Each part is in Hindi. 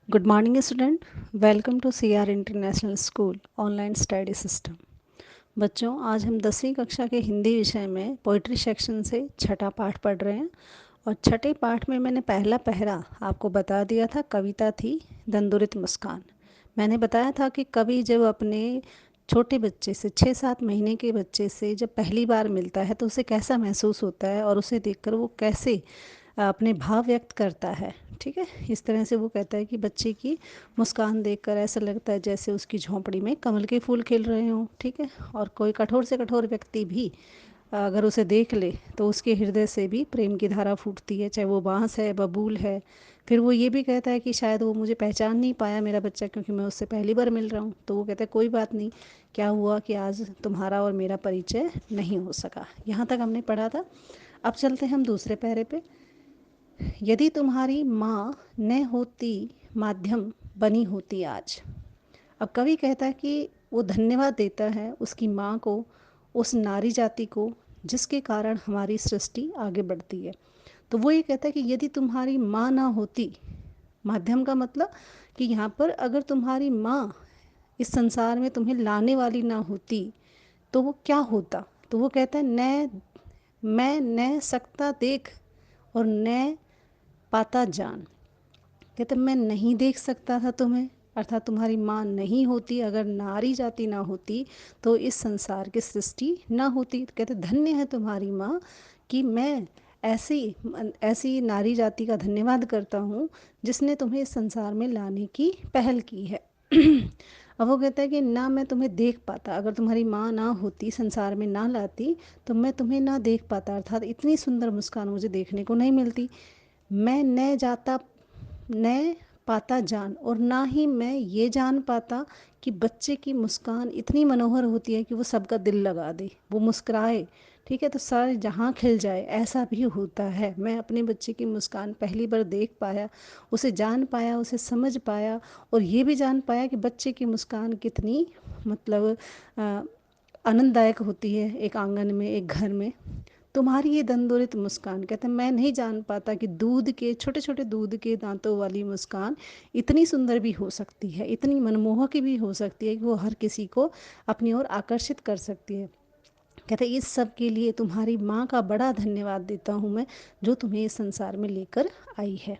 Good morning student. Welcome to CR international school online study system. बच्चों, आज हम 10वीं कक्षा के हिंदी विषय में पोइट्री सेक्शन से छठा पाठ पढ़ रहे हैं। और छठे पाठ में मैंने पहला पहरा आपको बता दिया था। कविता थी दंदुरित मुस्कान। मैंने बताया था कि कवि जब अपने छोटे बच्चे से 6-7 महीने के बच्चे से जब पहली बार मिलता है तो उसे कैसा महसूस होता है और उसे देखकर वो कैसे अपने भाव व्यक्त करता है। ठीक है, इस तरह से वो कहता है कि बच्चे की मुस्कान देखकर ऐसा लगता है जैसे उसकी झोंपड़ी में कमल के फूल खिल रहे हों। ठीक है, और कोई कठोर से कठोर व्यक्ति भी अगर उसे देख ले तो उसके हृदय से भी प्रेम की धारा फूटती है, चाहे वो बांस है, बबूल है। फिर वो ये भी कहता है कि शायद वो मुझे पहचान नहीं पाया मेरा बच्चा, क्योंकि मैं उससे पहली बार मिल रहा हूँ। तो वो कहता है कोई बात नहीं, क्या हुआ कि आज तुम्हारा और मेरा परिचय नहीं हो सका। यहाँ तक हमने पढ़ा था। अब चलते हैं हम दूसरे पैरे पे। यदि तुम्हारी माँ न होती, माध्यम बनी होती आज। अब कवि कहता है कि वो धन्यवाद देता है उसकी माँ को, उस नारी जाति को जिसके कारण हमारी सृष्टि आगे बढ़ती है। तो वो ये कहता है कि यदि तुम्हारी माँ ना होती, माध्यम का मतलब कि यहाँ पर अगर तुम्हारी माँ इस संसार में तुम्हें लाने वाली ना होती तो वो क्या होता। तो वो कहता है न मैं न सकता देख और न पाता जान। कहते मैं नहीं देख सकता था तुम्हें, अर्थात तुम्हारी माँ नहीं होती, अगर नारी जाति ना होती तो इस संसार की सृष्टि ना होती। तो कहते धन्य है तुम्हारी माँ कि मैं ऐसी ऐसी नारी जाति का धन्यवाद करता हूँ जिसने तुम्हें इस संसार में लाने की पहल की है। अब वो कहता है कि ना मैं तुम्हें देख पाता, अगर तुम्हारी माँ ना होती, संसार में ना लाती तो मैं तुम्हें ना देख पाता, अर्थात इतनी सुंदर मुस्कान मुझे देखने को नहीं मिलती। मैं न जाता, न पाता जान, और ना ही मैं ये जान पाता कि बच्चे की मुस्कान इतनी मनोहर होती है कि वो सबका दिल लगा दे, वो मुस्कुराए। ठीक है, तो सारे जहाँ खिल जाए, ऐसा भी होता है। मैं अपने बच्चे की मुस्कान पहली बार देख पाया, उसे जान पाया, उसे समझ पाया, और ये भी जान पाया कि बच्चे की मुस्कान कितनी मतलब आनंददायक होती है एक आंगन में, एक घर में। तुम्हारी ये दंदोरित मुस्कान, कहते हैं मैं नहीं जान पाता कि दूध के छोटे छोटे दूध के दांतों वाली मुस्कान इतनी सुंदर भी हो सकती है, इतनी मनमोहक भी हो सकती है कि वो हर किसी को अपनी ओर आकर्षित कर सकती है। कहते हैं इस सब के लिए तुम्हारी माँ का बड़ा धन्यवाद देता हूँ मैं, जो तुम्हें इस संसार में लेकर आई है।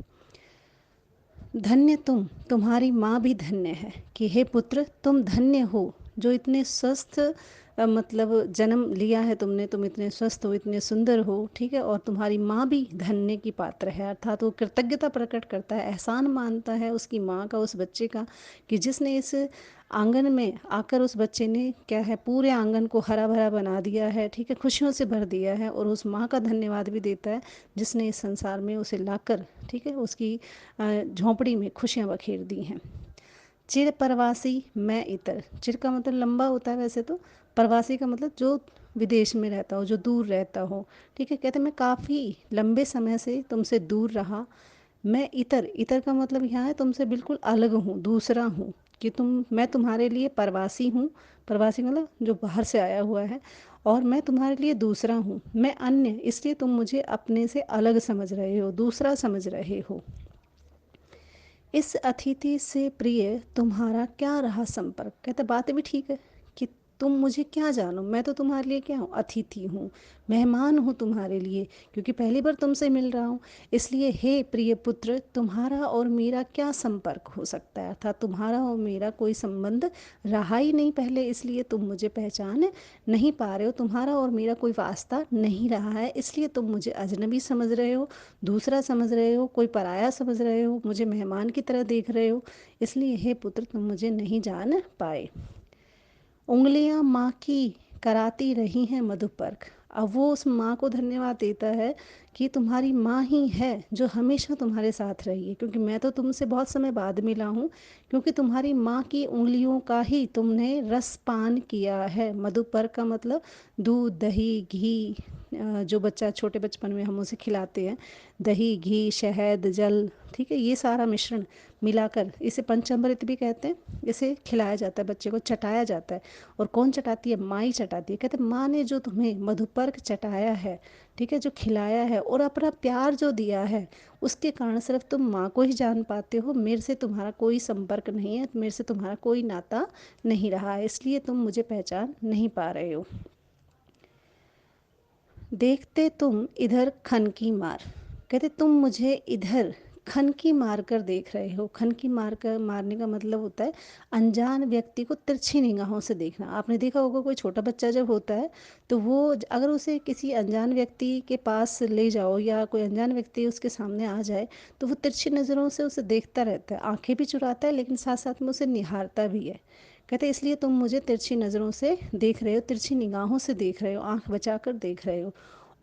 धन्य तुम, तुम्हारी माँ भी धन्य है कि हे पुत्र तुम धन्य हो जो इतने स्वस्थ मतलब जन्म लिया है तुमने, तुम इतने स्वस्थ हो, इतने सुंदर हो। ठीक है, और तुम्हारी माँ भी धन्य की पात्र है, अर्थात वो कृतज्ञता प्रकट करता है, एहसान मानता है उसकी माँ का, उस बच्चे का, कि जिसने इस आंगन में आकर उस बच्चे ने क्या है पूरे आंगन को हरा भरा बना दिया है। ठीक है, खुशियों से भर दिया है। और उस माँ का धन्यवाद भी देता है जिसने इस संसार में उसे लाकर, ठीक है, उसकी झोंपड़ी में खुशियाँ बखेर दी हैं। चिर प्रवासी मैं इतर, चिर का मतलब लंबा होता है वैसे तो, प्रवासी का मतलब जो विदेश में रहता हो, जो दूर रहता हो। ठीक है, कहते मैं काफ़ी लंबे समय से तुमसे दूर रहा। मैं इतर, इतर का मतलब यहाँ है तुमसे बिल्कुल अलग हूँ, दूसरा हूँ, कि मैं तुम्हारे लिए प्रवासी हूँ। प्रवासी मतलब जो बाहर से आया हुआ है, और मैं तुम्हारे लिए दूसरा हूँ। मैं अन्य, इसलिए तुम मुझे अपने से अलग समझ रहे हो, दूसरा समझ रहे हो। इस अतिथि से प्रिय तुम्हारा क्या रहा संपर्क। कहते बात भी ठीक है कि तुम मुझे क्या जानो, मैं तो तुम्हारे लिए क्या हूँ, अतिथि हूँ, मेहमान हूँ तुम्हारे लिए, क्योंकि पहली बार तुमसे मिल रहा हूँ। इसलिए हे प्रिय पुत्र, तुम्हारा और मेरा क्या संपर्क हो सकता है, अर्थात तुम्हारा और मेरा कोई संबंध रहा ही नहीं पहले, इसलिए तुम मुझे पहचान नहीं पा रहे हो, तुम्हारा और मेरा कोई वास्ता नहीं रहा है, इसलिए तुम मुझे अजनबी समझ रहे हो, दूसरा समझ रहे हो, कोई पराया समझ रहे हो, मुझे मेहमान की तरह देख रहे हो। इसलिए हे पुत्र, तुम मुझे नहीं जान पाए। उंगलियां माँ की कराती रही हैं मधुपर्क। अब वो उस माँ को धन्यवाद देता है कि तुम्हारी माँ ही है जो हमेशा तुम्हारे साथ रही है, क्योंकि मैं तो तुमसे बहुत समय बाद मिला हूँ, क्योंकि तुम्हारी माँ की उंगलियों का ही तुमने रस पान किया है। मधुपर्क का मतलब दूध, दही, घी, जो बच्चा छोटे बचपन में हम उसे खिलाते हैं, दही, घी, शहद, जल, ठीक है, ये सारा मिश्रण मिलाकर इसे पंचामृत भी कहते हैं। इसे खिलाया जाता है, बच्चे को चटाया जाता है। और कौन चटाती है, माँ ही चटाती है। कहते माँ ने जो तुम्हें मधुपर्क चटाया है, ठीक है, जो खिलाया है और अपना प्यार जो दिया है, उसके कारण सिर्फ तुम माँ को ही जान पाते हो। मेरे से तुम्हारा कोई संपर्क नहीं है, मेरे से तुम्हारा कोई नाता नहीं रहा है, इसलिए तुम मुझे पहचान नहीं पा रहे हो। देखते तुम इधर खन की मार, कहते तुम मुझे इधर खन की मार कर देख रहे हो। खन की मार कर, मारने का मतलब होता है अनजान व्यक्ति को तिरछी निगाहों से देखना। आपने देखा होगा कोई छोटा बच्चा जब होता है तो वो अगर उसे किसी अनजान व्यक्ति के पास ले जाओ या कोई अनजान व्यक्ति उसके सामने आ जाए तो वो तिरछी नज़रों से उसे देखता रहता है, आंखें भी चुराता है लेकिन साथ साथ में उसे निहारता भी है। कहते इसलिए तुम मुझे तिरछी नज़रों से देख रहे हो, तिरछी निगाहों से देख रहे हो, आंख बचा कर देख रहे हो।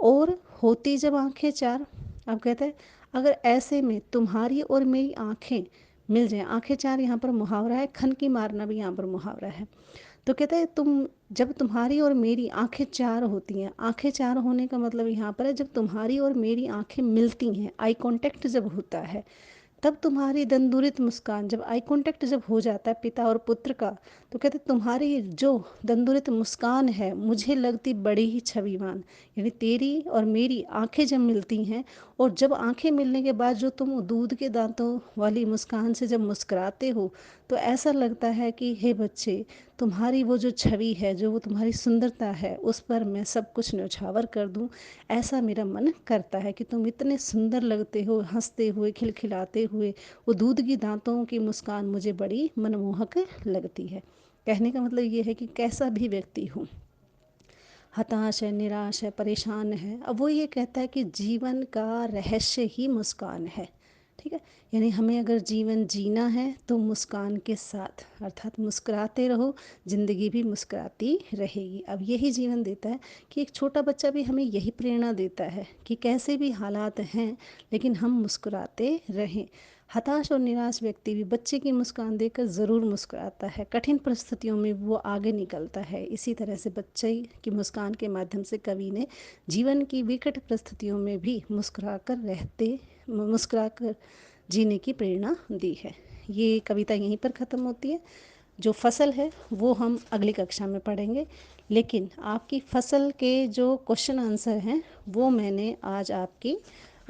और होती जब आंखें चार, अब कहते हैं अगर ऐसे में तुम्हारी और मेरी आंखें मिल जाएं, आंखें चार यहाँ पर मुहावरा है, खन की मारना भी यहाँ पर मुहावरा है। तो कहते हैं तुम, जब तुम्हारी और मेरी आंखें चार होती हैं, आंखें चार होने का मतलब यहाँ पर है जब तुम्हारी और मेरी आंखें मिलती हैं, आई कांटेक्ट जब होता है, तब तुम्हारी दंदुरित मुस्कान, जब आई कांटेक्ट जब हो जाता है पिता और पुत्र का, तो कहते तुम्हारी जो दंदुरित मुस्कान है मुझे लगती बड़ी ही छविवान। यानी तेरी और मेरी आंखें जब मिलती हैं और जब आंखें मिलने के बाद जो तुम दूध के दांतों वाली मुस्कान से जब मुस्कुराते हो तो ऐसा लगता है कि हे बच्चे, तुम्हारी वो जो छवि है, जो वो तुम्हारी सुंदरता है, उस पर मैं सब कुछ न्यौछावर कर दूं। ऐसा मेरा मन करता है कि तुम इतने सुंदर लगते हो, हंसते हुए, खिलखिलाते हुए। वो दूध की दांतों की मुस्कान मुझे बड़ी मनमोहक लगती है। कहने का मतलब ये है कि कैसा भी व्यक्ति हो, हताश है, निराश है, परेशान है, अब वो ये कहता है कि जीवन का रहस्य ही मुस्कान है। ठीक है, यानी हमें अगर जीवन जीना है तो मुस्कान के साथ, अर्थात मुस्कुराते रहो, ज़िंदगी भी मुस्कुराती रहेगी। अब यही जीवन देता है कि एक छोटा बच्चा भी हमें यही प्रेरणा देता है कि कैसे भी हालात हैं लेकिन हम मुस्कुराते रहें। हताश और निराश व्यक्ति भी बच्चे की मुस्कान देखकर ज़रूर मुस्कुराता है, कठिन परिस्थितियों में वो आगे निकलता है। इसी तरह से बच्चे की मुस्कान के माध्यम से कवि ने जीवन की विकट परिस्थितियों में भी मुस्कुराकर जीने की प्रेरणा दी है। ये कविता यहीं पर ख़त्म होती है। जो फसल है वो हम अगली कक्षा में पढ़ेंगे, लेकिन आपकी फसल के जो क्वेश्चन आंसर हैं वो मैंने आज आपकी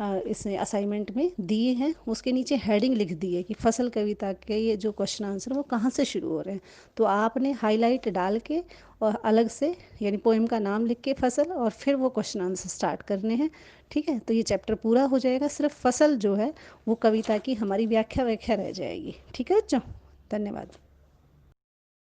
इस असाइनमेंट में दिए हैं। उसके नीचे हेडिंग लिख दी है कि फसल कविता के ये जो क्वेश्चन आंसर वो कहाँ से शुरू हो रहे हैं। तो आपने हाईलाइट डाल के और अलग से, यानी पोएम का नाम लिख के फसल, और फिर वो क्वेश्चन आंसर स्टार्ट करने हैं। ठीक है, तो ये चैप्टर पूरा हो जाएगा। सिर्फ फसल जो है वो कविता की हमारी व्याख्या व्याख्या रह जाएगी। ठीक है बच्चों, धन्यवाद।